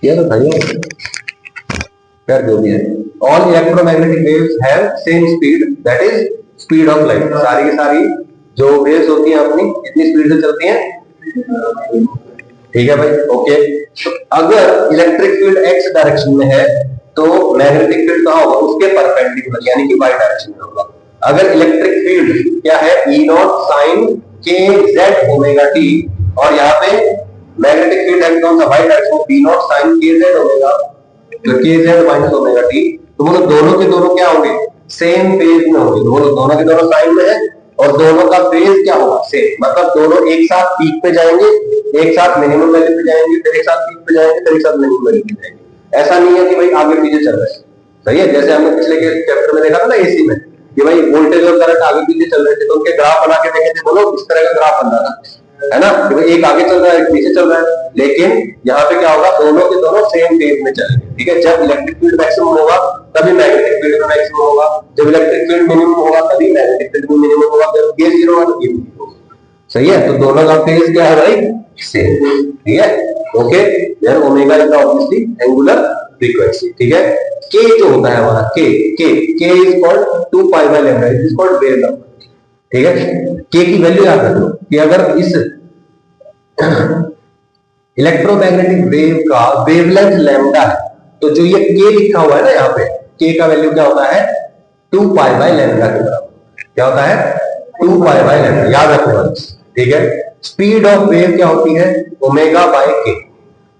ये तो भाई यार जो भी है, all electromagnetic waves have same speed, that is speed of light. सारी की सारी जो वेव्स होती हैं अपनी कितनी स्पीड से चलती हैं? ठीक है भाई, ओके। तो अगर इलेक्ट्रिक फील्ड एक्स डायरेक्शन में है तो मैग्नेटिक फील्ड कहां होगा? उसके परपेंडिकुलर यानी कि वाई डायरेक्शन में होगा। अगर इलेक्ट्रिक फील्ड क्या है? E naught sine K Z omega T, और यहाँ पे मैग्नेटिक फील्ड है कौन सा? Y direction, B naught sine K Z omega, तो K Z minus omega T. तो वो दोनों के दोनों क्या होंगे? सेम फेज में होंगे। दोनों के दोनों साइन में है और दोनों का फेज क्या होगा? सेम, मतलब दोनों एक साथ पीक पे जाएंगे, एक साथ मिनिमम वैल्यू पे जाएंगे, फिर एक साथ पीक पे जाएंगे, फिर एक साथ मिनिमम वैल्यू पे जाएंगे। ऐसा नहीं है कि भाई आगे पीछे चल रहे हैं। सही है, जैसे हमने पिछले के चैप्टर में देखा था ना एसी में कि भाई वोल्टेज और करंट आगे पीछे चल रहे थे, तो उनके ग्राफ बना के देखे थे, बोलो इस तरह का ग्राफ बन रहा था, है ना, कि भाई एक आगे चल रहा है एक पीछे चल रहा है। लेकिन यहाँ पे क्या होगा? दोनों के दोनों सेम फेज में चलेंगे। ठीक है, जब इलेक्ट्रिक फील्ड मैक्सिमम होगा तभी मैग्नेटिक फील्ड में मैक्सिमम होगा, जब इलेक्ट्रिक फील्ड मिनिमम होगा तभी मैग्नेटिक फील्ड में मिनिमम होगा, जब ये जीरो होगा तो ये जीरो होगा। सही है, तो दोनों का फेज क्या है भाई? सेम। ठीक है, okay. Then omega is obviously angular frequency. ठीक है, के जो होता है हमारा K is called 2 pi by lambda, is called wave number. ठीक है, के की वैल्यू याद रख लो कि अगर इस इलेक्ट्रोमैग्नेटिक वेव का वेवलेंथ लैम्डा है तो जो ये के लिखा हुआ है ना यहाँ पे, के का वैल्यू क्या होता है? 2 पाई बाय लैम्डा के बराबर। क्या होता है? 2 पाई बाय लैम्डा, याद रखना। ठीक है, स्पीड ऑफ वेव क्या होती है? ओमेगा बाय के।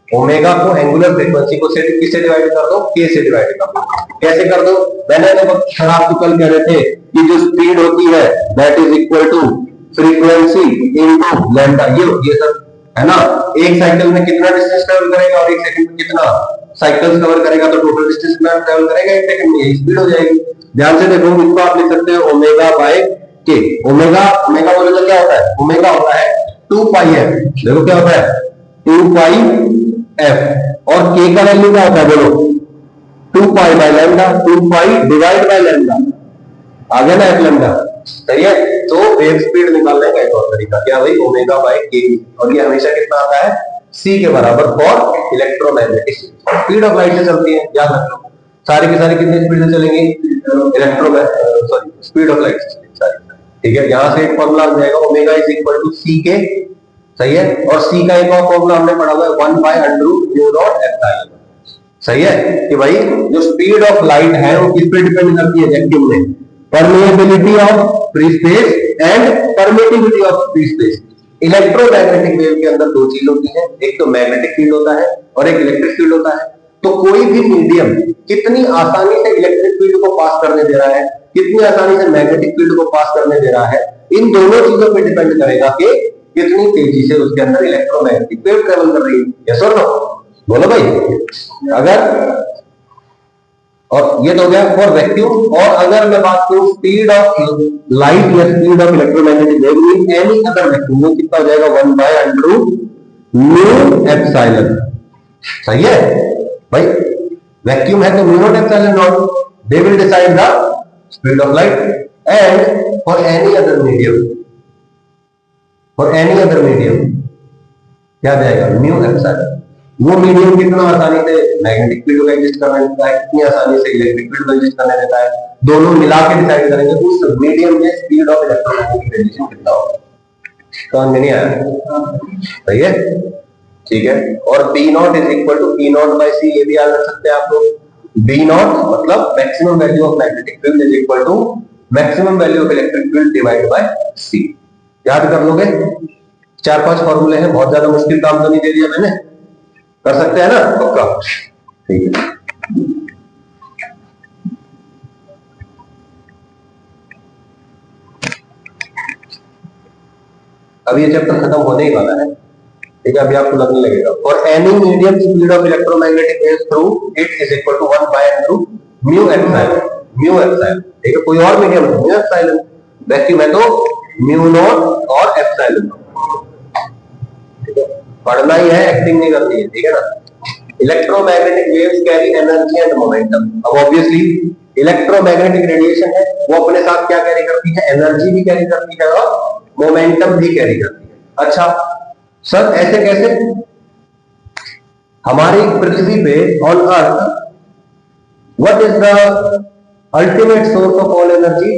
ओमेगा को एंगुलर फ्रीक्वेंसी को किससे डिवाइड कर दो? के से डिवाइड कर दो। कैसे कर दो? मैंने आपको कल कह रहे थे कि जो स्पीड होती है that is equal to frequency into lambda. ये सब है ना, एक साइकिल में कितना डिस्टेंस ट्रेवल करेगा और एक सेकंड में कितना साइकिल्स कवर करेगा, तो टोटल डिस्टेंस कितना ट्रेवल करेगा एक सेकंड में, स्पीड हो जाएगी। ध्यान से देखो, इसको आप लिख सकते हो ओमेगा बाय के। ओमेगा बोले तो क्या होता है? ओमेगा होता है 2 पाई एफ। देखो क्या होता है? 2 पाई एफ। और के का वैल्यू क्या होता है? बोलो 2 pi by lambda, 2 pi divide by lambda, आ गया ना एफ लैम्डा। सही है, तो वेव स्पीड निकालने का एक और तरीका क्या भाई? ओमेगा बाय के। और ये हमेशा कितना आता है? सी के बराबर for electromagnetic speed of light से चलती है, याद रखो। सारी की सारी कितनी स्पीड से चलेंगी? सॉरी स्पीड ऑफ लाइट से सारी। ठीक है, यहां से एक फॉर्मूला आ जाएगा ओमेगा इज इक्वल टू सी के। सही है, और सी का एक और फॉर्मूला हमने पढ़ा हुआ है 1 by under mu naught epsilon. सही है कि भाई जो स्पीड ऑफ लाइट है वो किस पे डिपेंड करती है? वैक्यूम में permeability of free space and permittivity of free space. Electromagnetic wave के अंदर दो चीज होती है, एक तो मैग्नेटिक फील्ड होता है और एक इलेक्ट्रिक फील्ड होता है। तो कोई भी मीडियम कितनी आसानी से इलेक्ट्रिक फील्ड को पास करने दे रहा है, कितनी आसानी से मैग्नेटिक फील्ड को पास करने दे रहा है, इन दोनों चीजों पर डिपेंड करेगा कि कितनी तेजी से उसके अंदर इलेक्ट्रोमैग्नेटिक वेव ट्रेवल कर रही है। यस और नो? बोलो भाई। अगर, और ये तो हो गया फॉर वैक्यूम। और अगर मैं बात करूं स्पीड ऑफ लाइट या speed of electromagnetic wave in any other vacuum, वो कितना हो जाएगा? 1 बाय अंडर म्यू एप्सिलॉन। सही है भाई, वैक्यूम है तो mu naught epsilon not, they will decide the speed of light. And for any other medium, for any other medium क्या जाएगा? Mu epsilon. वो मीडियम कितना आसानी से मैग्नेटिक फील्ड को एडजस्ट करने देता है, कितनी आसानी से इलेक्ट्रिक फील्ड को एडजस्ट करने देता है, दोनों मिला के डिसाइड करेंगे उस मीडियम में स्पीड ऑफ इलेक्ट्रोमैग्नेटिक रेडिएशन कितना होगा। समझ में नहीं आया? सही है, ठीक है। और B naught is equal to P naught by C, ये भी याद रख सकते हैं आप लोग। बी नॉट मतलब maximum value of magnetic field is equal to maximum value of electric field divide by C. याद कर लोगे? 4-5 फॉर्मूले हैं, बहुत ज्यादा मुश्किल काम तो नहीं दे दिया मैंने, कर सकते हैं ना? पक्का? ठीक है, अब ये चैप्टर खत्म होने ही वाला है। ठीक है, अभी आपको लगने लगेगा for any medium speed of electromagnetic waves through it is equal to 1 by under mu epsilon. Mu epsilon, ठीक है, कोई और मीडियम है म्यू एप्सिलॉन, वैक्यूम है तो म्यू नॉट और एप्सिलॉन। ठीक है, पढ़ना ही है, एक्टिंग नहीं करनी है। ठीक है ना? Electromagnetic waves carry energy and momentum. अब ऑब्वियसली इलेक्ट्रोमैग्नेटिक रेडिएशन है वो अपने साथ क्या कैरी करती है? एनर्जी भी कैरी करती है और मोमेंटम भी कैरी करती है। अच्छा सर ऐसे कैसे? हमारी पृथ्वी पे on earth what is the ultimate source of all energy?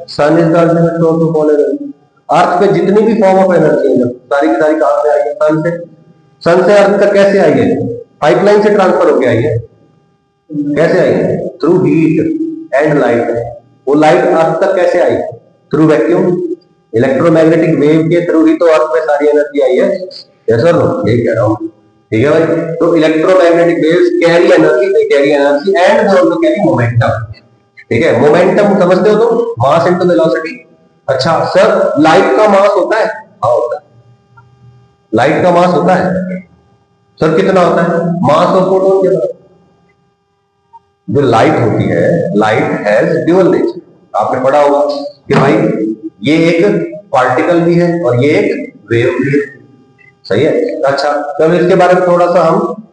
Sun is the ultimate source of all energy. Earth पे जितनी भी फॉर्म ऑफ एनर्जी है सारी की सारी कहां से आई है? सन से। सन से अर्थ तक कैसे आई है? पाइपलाइन से ट्रांसफर होके आई है। कैसे आई है? Through heat and light. वो लाइट अर्थ तक कैसे आई? थ्रू वैक्यूम, इलेक्ट्रोमैग्नेटिक वेव के थ्रू ही तो अर्थ में सारी एनर्जी आई है। यस और नो? यही कह रहा हूं। ठीक है भाई। तो electromagnetic waves carry energy, they carry energy and they also carry momentum. ठीक है, मोमेंटम समझते हो तुम? Mass into velocity. अच्छा सर, लाइट का मास होता है? हाँ होता है। लाइट का मास होता है सर, कितना होता है? मास ऑफ फोटोन के बराबर। जो लाइट होती है, लाइट हैज ड्यूअल नेचर। आपने पढ़ा होगा कि भाई ये एक पार्टिकल भी है और ये एक वेव भी है। सही है। अच्छा, तो इसके बारे में थोड़ा सा हम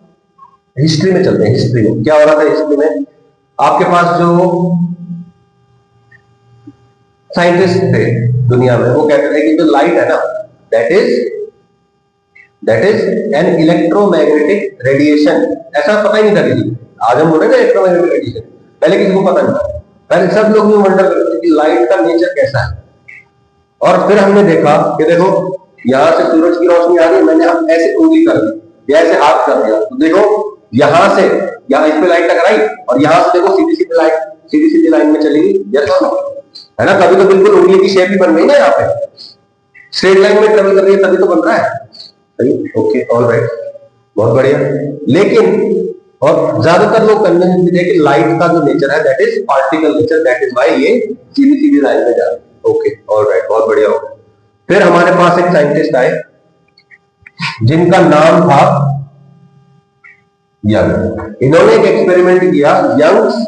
हिस्ट्री में चलते हैं। हिस्ट्री में क्या हो रहा था? हिस्ट्री में आपके पास जो साइंटिस्ट थे दुनिया में, वो कहते थे कि जो लाइट है ना, that is an electromagnetic radiation. ऐसा पता ही नहीं था किसी को। आज हम बोले ना इलेक्ट्रोमैग्नेटिक रेडिएशन, पहले किसी को पता नहीं था। पहले सब लोग ये वंडर करते थे कि लाइट का नेचर कैसा है। और फिर हमने देखा कि देखो यहां से सूरज की रोशनी आ रही है, मैंने ऐसे उंगली कर दी या ऐसे हाथ कर दिया, तो देखो यहां से यहां इस पे लाइट टकराई और यहां से देखो सीधी सीधी लाइट सीधी सीधी लाइन में चली गई। यस और नो? है ना? कभी तो बिल्कुल उंगली की शेप ही बन गई ना, यहाँ पे स्ट्रेट लाइन में ट्रेवल कर रही है, तभी तो बन रहा है। सही, ओके, ऑल राइट, बहुत बढ़िया। लेकिन और ज्यादातर लोग कन्विंस थे कि लाइट का जो नेचर है that is particle nature, that is why ये सीधी सीधी लाइन में जा रही है। ओके, ऑल राइट, बहुत बढ़िया हो गया। फिर हमारे पास एक साइंटिस्ट आए जिनका नाम था यंग। इन्होंने एक एक्सपेरिमेंट किया, Young's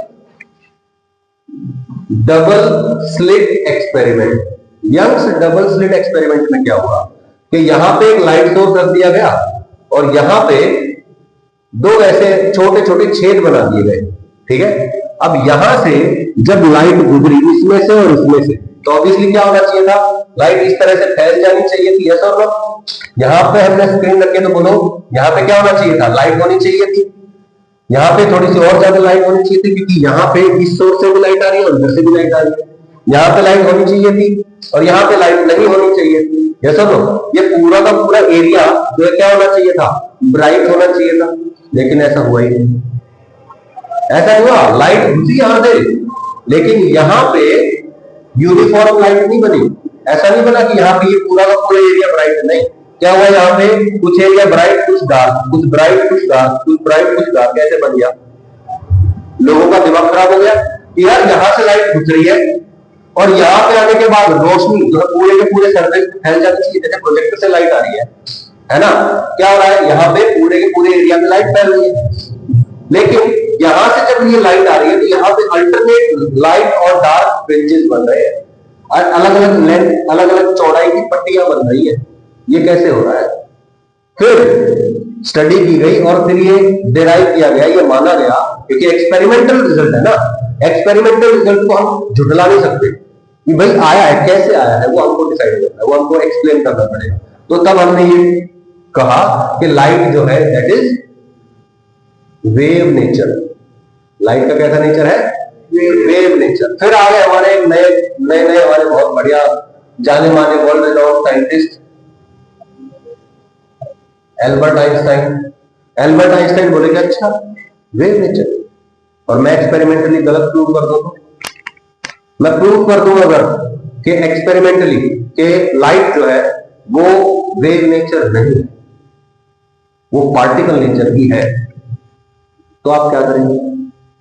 double slit experiment. Young's double slit experiment में क्या हुआ कि यहां पे एक लाइट सोर्स रख दिया गया और यहां पे दो ऐसे छोटे छोटे छेद बना दिए गए। ठीक है, अब यहां से जब लाइट गुजरी इसमें से और इसमें से, तो ऑब्वियसली क्या होना चाहिए था? लाइट इस तरह से फैल जानी चाहिए थी। यस और नो? यहां पे हमने स्क्रीन रखे तो बोलो यहां पे क्या होना चाहिए था? लाइट होनी चाहिए थी। यहां पे थोड़ी सी और ज्यादा लाइट होनी चाहिए थी, क्योंकि यहां पे इस सोर्स से भी लाइट आ रही है और इधर से भी लाइट आ रही है। यहां पे लाइट होनी चाहिए थी और यहां पे लाइट नहीं होनी चाहिए थी। यस और नो? ये पूरा का पूरा एरिया जो है क्या होना चाहिए था? ब्राइट होना चाहिए था। लेकिन ऐसा हुआ ही नहीं। ऐसा हुआ, लाइट घुसी यहां से, लेकिन यहां पे यूनिफॉर्म लाइट नहीं बनी। ऐसा नहीं बना कि यहाँ पे ये पूरा का पूरा एरिया ब्राइट है। नहीं, क्या हुआ? यहाँ पे कुछ एरिया ब्राइट, कुछ डार्क, कुछ ब्राइट, कुछ डार्क, कुछ ब्राइट, कुछ डार्क। कैसे बन गया? लोगों का दिमाग खराब हो गया कि यार यहाँ से लाइट घुस रही है और यहाँ पे आने के बाद रोशनी जो है पूरे के पूरे सरफेस पे फैल जाती है, जैसे प्रोजेक्टर से लाइट आ रही है ना? क्या हो रहा है? यहाँ पे पूरे के पूरे एरिया में लाइट फैल रही है। लेकिन यहां से जब ये लाइट आ रही है तो यहाँ पे अल्टरनेट लाइट और डार्क फ्रिंजेस बन रहे हैं, अलग अलग लेंथ, अलग अलग चौड़ाई की पट्टियां बन रही है। ये कैसे हो रहा है? फिर स्टडी की गई और फिर ये डिराइव किया गया, ये माना गया, क्योंकि एक्सपेरिमेंटल रिजल्ट है ना। एक्सपेरिमेंटल रिजल्ट को हम झुठला नहीं सकते कि भाई आया है, कैसे आया है वो हमको डिसाइड करना है, वो हमको एक्सप्लेन करना पड़ेगा। तो तब हमने ये कहा कि लाइट जो है that is wave nature. Light का कैसा नेचर है? Wave nature. फिर आ गए हमारे नए नए हमारे बहुत बढ़िया जाने माने world renowned scientist Albert Einstein. Albert Einstein बोले कि अच्छा वेव नेचर, और मैं एक्सपेरिमेंटली गलत प्रूव कर दूं, मैं प्रूव कर दूं अगर कि एक्सपेरिमेंटली कि लाइट जो है वो वेव नेचर नहीं है, वो पार्टिकल नेचर की है, तो आप क्या करेंगे?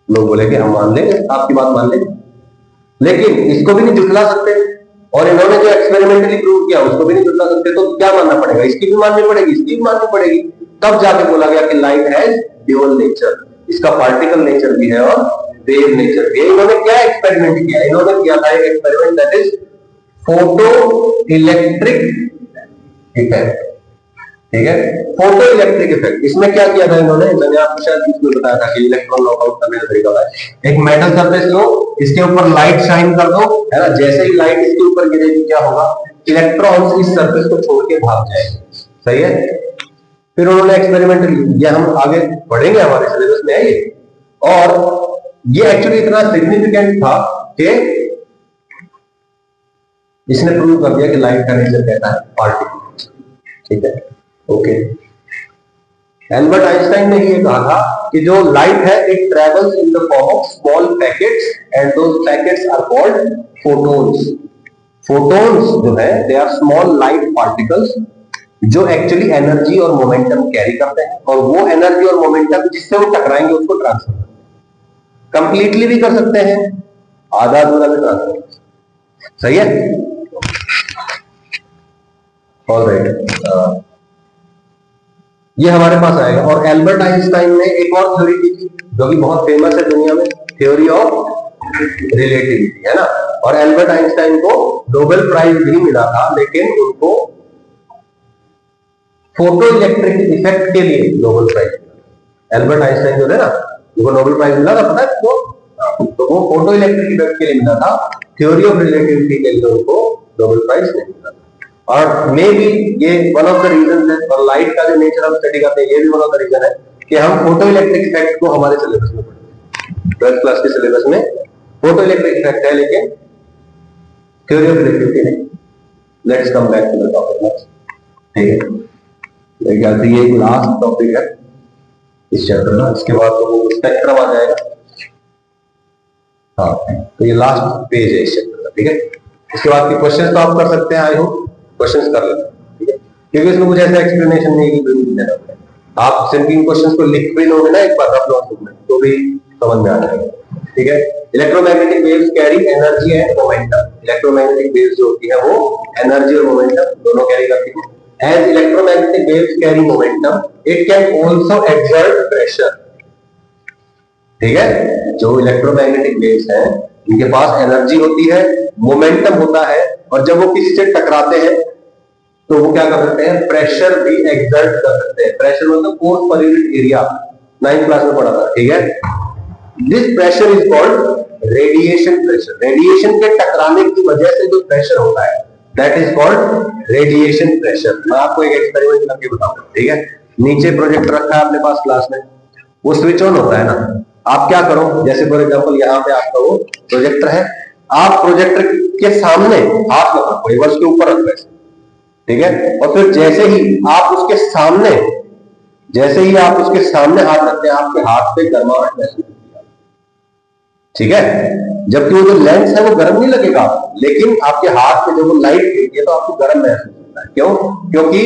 लोग बोले कि हम मान लेंगे, आपकी बात मान लेंगे, लेकिन इसको भी नहीं झुठला सकते और इन्होंने जो एक्सपेरिमेंटली प्रूव किया उसको भी नहीं झुठला सकते। तो क्या मानना पड़ेगा? इसकी भी माननी पड़ेगी, इसकी भी माननी पड़ेगी। तब जाके बोला गया कि लाइट हैज ड्यूअल नेचर, इसका पार्टिकल नेचर भी है और वेव नेचर भी है। इन्होंने क्या एक्सपेरिमेंट किया? इन्होंने किया था एक experiment that is photo electric effect. ठीक है, फोटो इलेक्ट्रिक इफेक्ट। इसमें क्या किया था इन्होंने? मैंने आपको शायद इसमें बताया था कि इलेक्ट्रॉन नॉकआउट करने का तरीका है। एक मेटल सरफेस लो, इसके ऊपर लाइट शाइन कर दो, है ना? जैसे ही लाइट इसके ऊपर गिरेगी क्या होगा? इलेक्ट्रॉन्स इस सरफेस को छोड़ के भाग जाएंगे। सही है। फिर उन्होंने एक्सपेरिमेंटल, ये हम आगे पढ़ेंगे, हमारे सिलेबस में है ये। और ये एक्चुअली इतना सिग्निफिकेंट था कि इसने प्रूव कर दिया कि लाइट का नेचर कहता है पार्टिकल। ठीक है, ओके। एल्बर्ट आइंस्टाइन ने ये कहा था कि जो लाइट है it travels in the form of small packets and those packets are called photons. Photons जो है they are small light particles जो एक्चुअली एनर्जी और मोमेंटम कैरी करते हैं, और वो एनर्जी और मोमेंटम जिससे वो टकराएंगे उसको ट्रांसफर करते हैं। कंप्लीटली भी कर सकते हैं, आधा अधूरा भी ट्रांसफर कर सकते हैं। सही है, ऑलराइट। ये हमारे पास आएगा। और एल्बर्ट आइंस्टाइन ने एक और थ्योरी दी थी जो कि बहुत फेमस है दुनिया में, थ्योरी ऑफ रिलेटिविटी, है ना। और एल्बर्ट आइंस्टाइन को नोबेल प्राइज भी मिला था, लेकिन उनको फोटो इलेक्ट्रिक इफेक्ट के लिए नोबेल प्राइज मिला। एल्बर्ट आइंस्टाइन जो है ना, उनको नोबेल प्राइज मिला था, पता है तो वो फोटो इलेक्ट्रिक इफेक्ट के लिए मिला था, थ्योरी ऑफ रिलेटिविटी के लिए उनको नोबेल प्राइज नहीं मिला था। और मे बी ये वन ऑफ द रीजन है, और लाइट का जो नेचर हम स्टडी करते हैं ये भी वन ऑफ द रीजन है कि हम फोटो इलेक्ट्रिक इफेक्ट को हमारे सिलेबस में पढ़ते हैं। 12th क्लास के सिलेबस में फोटो इलेक्ट्रिक इफेक्ट है, लेकिन थ्योरी ऑफ रिलेटिविटी नहीं। Let's come back to the topic. ठीक है, मेरे ख्याल से ये लास्ट टॉपिक है इस चैप्टर में, इसके बाद तो वो स्पेक्ट्रम आ जाएगा। हाँ, तो ये लास्ट पेज है इस चैप्टर का। ठीक है, इसके बाद के क्वेश्चन तो आप कर सकते हैं, आई होप क्वेश्चंस कर लेते हैं। ठीक है, क्योंकि इसमें कुछ ऐसा एक्सप्लेनेशन नहीं है कि बिल्कुल देना पड़े। आप सिंपली इन क्वेश्चंस को लिख भी लोगे ना एक बार रफ नोटबुक में, तो भी समझ में आ जाएगा। ठीक है, electromagnetic waves carry energy and momentum. Electromagnetic waves जो होती है वो एनर्जी और मोमेंटम दोनों कैरी करती है। As electromagnetic waves carry momentum, it can also exert pressure. ठीक है, जो इलेक्ट्रोमैग्नेटिक वेव्स हैं इनके पास एनर्जी होती है, मोमेंटम होता है, और जब वो किसी से टकराते हैं तो वो क्या कर सकते हैं, प्रेशर भी एक्सर्ट कर सकते हैं। प्रेशर मतलब force per unit area, 9th class में पढ़ा था। ठीक है, this pressure is called radiation pressure. Radiation के टकराने की वजह से जो प्रेशर होता है that is called radiation pressure. मैं आपको एक एक्सपेरिमेंट करके बताऊंगा। ठीक है, नीचे प्रोजेक्टर रखा है अपने पास क्लास में, वो स्विच ऑन होता है ना। आप क्या करो, जैसे फॉर एग्जांपल यहाँ पे आपका वो प्रोजेक्टर है, आप प्रोजेक्टर के सामने हाथ मत रखो, एक बार उसके ऊपर रखो ऐसे। ठीक है, और फिर जैसे ही आप उसके सामने हाथ रखते हैं, आपके हाथ पे गर्माहट महसूस होती है। ठीक है, जबकि वो जो लेंस है वो गर्म नहीं लगेगा, लेकिन आपके हाथ पे जब वो लाइट गिरती है तो आपको गर्म महसूस होता है। क्यों? क्योंकि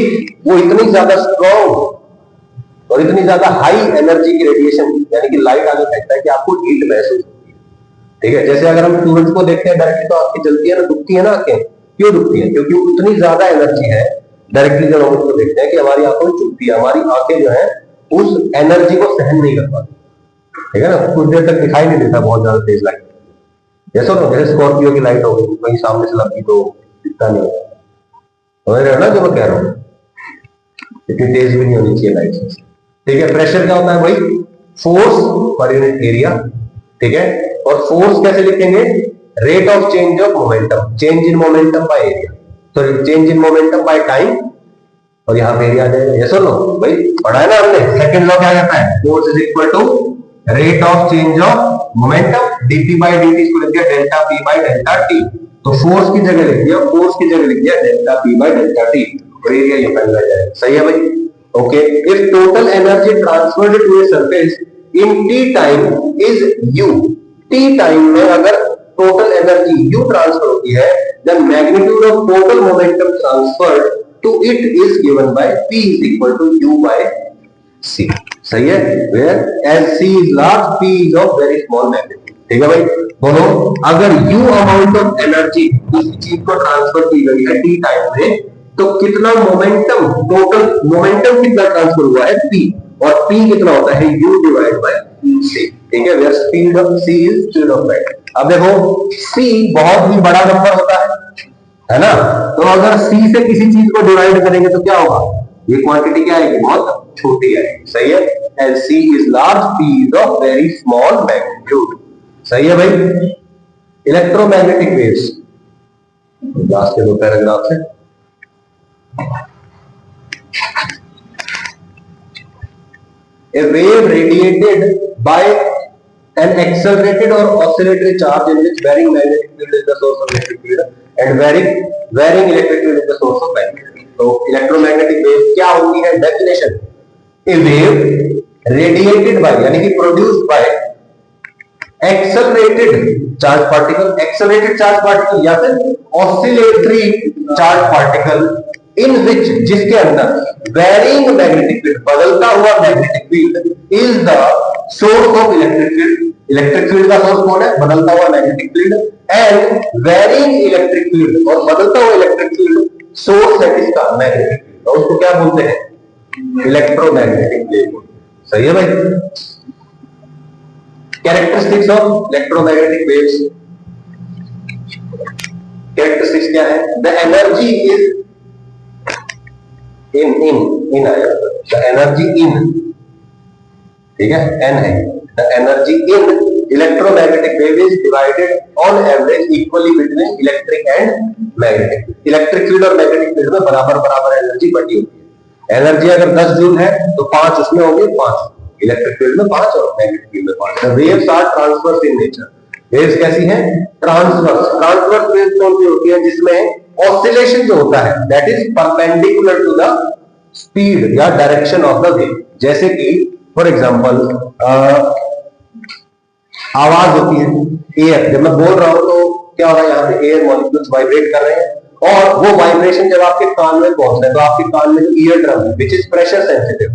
वो इतनी ज्यादा स्ट्रॉन्ग और इतनी ज्यादा हाई एनर्जी की रेडिएशन यानी कि लाइट आगे फेंकता है कि आपको हीट महसूस होती है। ठीक है, जैसे अगर हम सूरज को देखते हैं डायरेक्टली तो आंखें जलती है ना, दुखती है ना आंखें। क्यों दुखती है? क्योंकि वो इतनी ज्यादा एनर्जी है डायरेक्टली जब हम उसको देखते हैं कि हमारी आंखों में चुभती है, हमारी आंखें जो है उस एनर्जी को सहन नहीं कर पाती। ठीक है ना, कुछ देर तक दिखाई नहीं देता बहुत ज्यादा तेज लाइट। जैसे स्कॉर्पियो की लाइट हो गई, कहीं सामने से लगी तो दिखता नहीं है, समझ रहे हो ना जो मैं कह रहा हूँ, इतनी तेज भी नहीं होनी चाहिए लाइट। ठीक है, प्रेशर क्या होता है भाई, फोर्स पर यूनिट एरिया। ठीक है, और फोर्स कैसे लिखेंगे, rate of change of momentum, change in momentum by area, sorry change in momentum by time, और यहाँ पे एरिया आ जाएगा। यस और नो भाई, पढ़ा है ना हमने। सेकंड लॉ क्या कहता है, force is equal to rate of change of momentum, dp by dt, इसको लिख दिया delta p by delta t। तो फोर्स की जगह लिख दिया delta p by delta t, और एरिया ये फाइंड हो जाएगा। सही है भाई, okay. If total energy transferred to a surface in t time is u, t time में अगर टोटल एनर्जी u ट्रांसफर होती है, then magnitude of total momentum transferred to it is given by p is equal to u by c। सही है, where as c is large, p is of very small magnitude। ठीक है भाई, बोलो अगर u amount of energy किसी चीज को ट्रांसफर की गई है t टाइम में, तो कितना मोमेंटम, टोटल मोमेंटम कितना ट्रांसफर हुआ है p, और p कितना होता है u डिवाइड बाय c। ठीक है, where speed of c is speed of light। अब देखो c बहुत ही बड़ा नंबर होता है ना, तो अगर c से किसी चीज को डिवाइड करेंगे तो क्या होगा, ये क्वांटिटी क्या आएगी, बहुत छोटी है। सही है, and c is large, p is of very small magnitude। सही है भाई। इलेक्ट्रोमैग्नेटिक वेव्स, लास्ट के दो पैराग्राफ है। A wave radiated by an accelerated or oscillatory charge in which varying magnetic field is the source of electric field and varying electric field is the source of magnetic field. तो electromagnetic wave क्या होती है? Definition, a wave radiated by यानी कि produced by accelerated charge particle या फिर oscillatory charge particle in which जिसके अंदर वेरिंग मैग्नेटिक फील्ड बदलता हुआ magnetic field is the source of electric field. Electric field का सोर्स कौन है? बदलता हुआ magnetic field. And varying electric field और बदलता हुआ इलेक्ट्रिक फील्ड सोर्स है किसका? Magnetic field. और उसको क्या बोलते हैं? Electromagnetic wave. सही है भाई। Characteristics of electromagnetic waves, characteristics क्या है? द एनर्जी इज इन आया, द एनर्जी इन, ठीक है, एन है, the energy in electromagnetic wave is divided on average equally between electric and magnetic field. Electric field और मैग्नेटिक फील्ड में बराबर बराबर एनर्जी बटी होती है। एनर्जी अगर 10 जूल है तो 5 उसमें होगी, 5 इलेक्ट्रिक फील्ड में 5 और मैग्नेटिक फील्ड में 5। The waves are transverse in nature. Waves कैसी हैं? ट्रांसवर्स वेव्स कौन सी होती है? जिसमें ऑसिलेशन जो होता है that is perpendicular to the speed या डायरेक्शन ऑफ द वेव। जैसे कि फॉर एग्जांपल आवाज होती है, एयर, जब मैं बोल रहा हूं तो क्या हो रहा है? यहाँ पे एयर मॉलिक्यूल्स वाइब्रेट कर रहे हैं और वो वाइब्रेशन जब आपके कान में पहुंच रहा है तो आपके कान में जो ईयर ड्रम है विच इज प्रेशर सेंसिटिव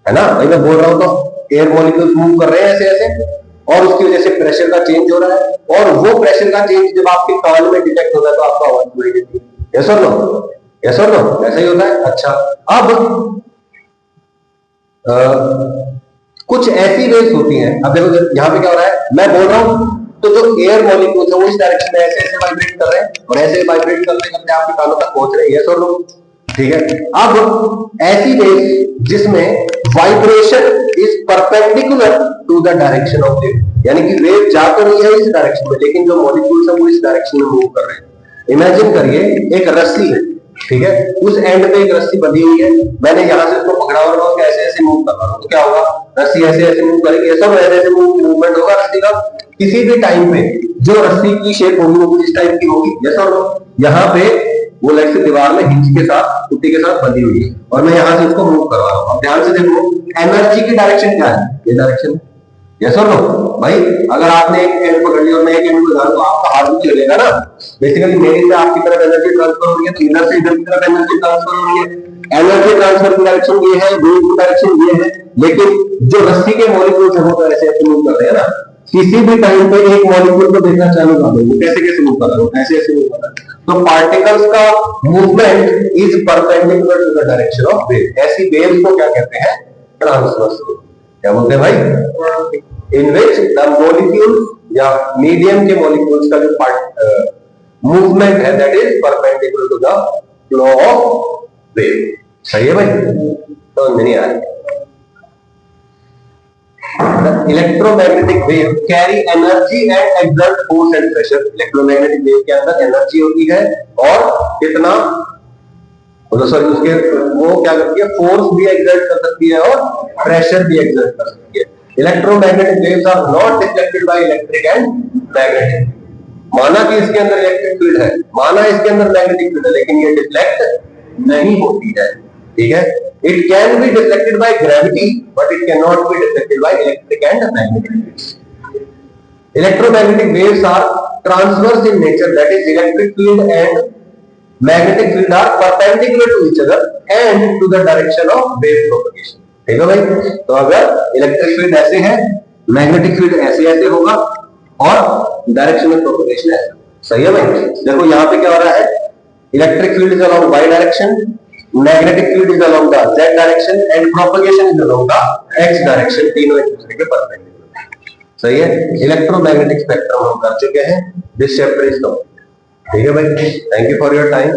है ना, भाई मैं बोल रहा हूं तो एयर मॉलिक्यूल्स मूव कर रहे हैं ऐसे ऐसे और उसकी वजह से प्रेशर का चेंज हो रहा है और वो प्रेशर का चेंज जब आपके कान में डिटेक्ट होता है तो आपको आवाज सुनाई देती है। यस और नो? यस और नो? ऐसा ही होता है। अच्छा, अब कुछ ऐसी वेव्स होती हैं, अब देखो यहाँ पे क्या हो रहा है, मैं बोल रहा हूं तो जो एयर मॉलिक्यूल्स है वो इस डायरेक्शन में ऐसे ऐसे वाइब्रेट कर रहे हैं और ऐसे वाइब्रेट करते करते आपके कानों तक पहुंच रहे हैं। यस और नो? ठीक है। अब ऐसी वेव जिसमें vibration is perpendicular to the direction of wave, यानी कि वेव जा तो रही है इस डायरेक्शन में लेकिन जो मॉलिक्यूल्स है वो इस डायरेक्शन में मूव कर रहे हैं। इमेजिन करिए एक रस्सी है, ठीक है, उस एंड पे एक रस्सी बंधी हुई है, मैंने यहां से उसको पकड़ा और मैं ऐसे ऐसे मूव कर रहा हूं तो क्या होगा? रस्सी ऐसे ऐसे मूव करेगी, ऐसा ऐसे ऐसे मूवमेंट होगा रस्सी का। किसी भी टाइम पे जो रस्सी की शेप होगी वो इस टाइप की होगी। जैसा यहाँ पे वो लाइक से दीवार में हिंज के साथ, कुत्ती के साथ बंधी हुई है और मैं यहां से उसको मूव करवा रहा हूं। अब ध्यान से देखो एनर्जी की डायरेक्शन क्या है? ये डायरेक्शन। यस और नो? भाई अगर आपने एक एंड पकड़ लिया और मैं एक एंड को तो आपका हाथ भी चलेगा ना। बेसिकली मेरी से आपकी तरफ एनर्जी ट्रांसफर हो रही है तो इधर से इधर की तरफ एनर्जी ट्रांसफर हो रही है। एनर्जी ट्रांसफर की डायरेक्शन ये है, वेव की डायरेक्शन ये है, लेकिन जो रस्सी के मॉलिक्यूल्स हैं वो तो ऐसे ऐसे मूव कर रहे हैं ना। किसी भी टाइम पे एक मॉलिक्यूल को देखना चालू कर दो, वो कैसे कैसे मूव कर रहा है, ऐसे ऐसे मूव कर रहा है। तो पार्टिकल्स का movement is perpendicular to the direction of wave. ऐसी वेव्स को क्या कहते हैं? ट्रांसवर्स। क्या बोलते हैं भाई? इन विच द मॉलिक्यूल या मीडियम के मॉलिक्यूल्स का जो मूवमेंट है that is perpendicular to the flow of wave. सही है भाई? तो नहीं आ रही। The electromagnetic wave carry energy and exert force and pressure। Electromagnetic wave के अंदर एनर्जी होती है और कितना सॉरी उसके वो क्या करती है? फोर्स भी एक्सर्ट कर सकती है और प्रेशर भी एक्सर्ट कर सकती है। Electromagnetic waves are not deflected by electric and magnetic. माना कि इसके अंदर इलेक्ट्रिक फील्ड है, माना इसके अंदर मैग्नेटिक फील्ड है, लेकिन ये डिफ्लेक्ट नहीं होती है। ठीक है, it can be deflected by gravity but it cannot be deflected by electric and magnetic waves। Electromagnetic waves are transverse in nature, that is electric field and magnetic field are perpendicular to each other and to the direction of wave propagation। ठीक है भाई? तो अगर electric field ऐसे है, magnetic field ऐसे ऐसे होगा और डायरेक्शन ऑफ प्रोपगेशन ऐसे। सही है भाई? देखो यहाँ पे क्या हो रहा है, electric field is along y direction, magnetic field is along the z direction and propagation is along the x direction। तीनों एक दूसरे के परपेंडिकुलर। सही है? इलेक्ट्रोमैग्नेटिक स्पेक्ट्रम हम कर चुके हैं। This chapter is complete. ठीक है भाई? Thank you for your time.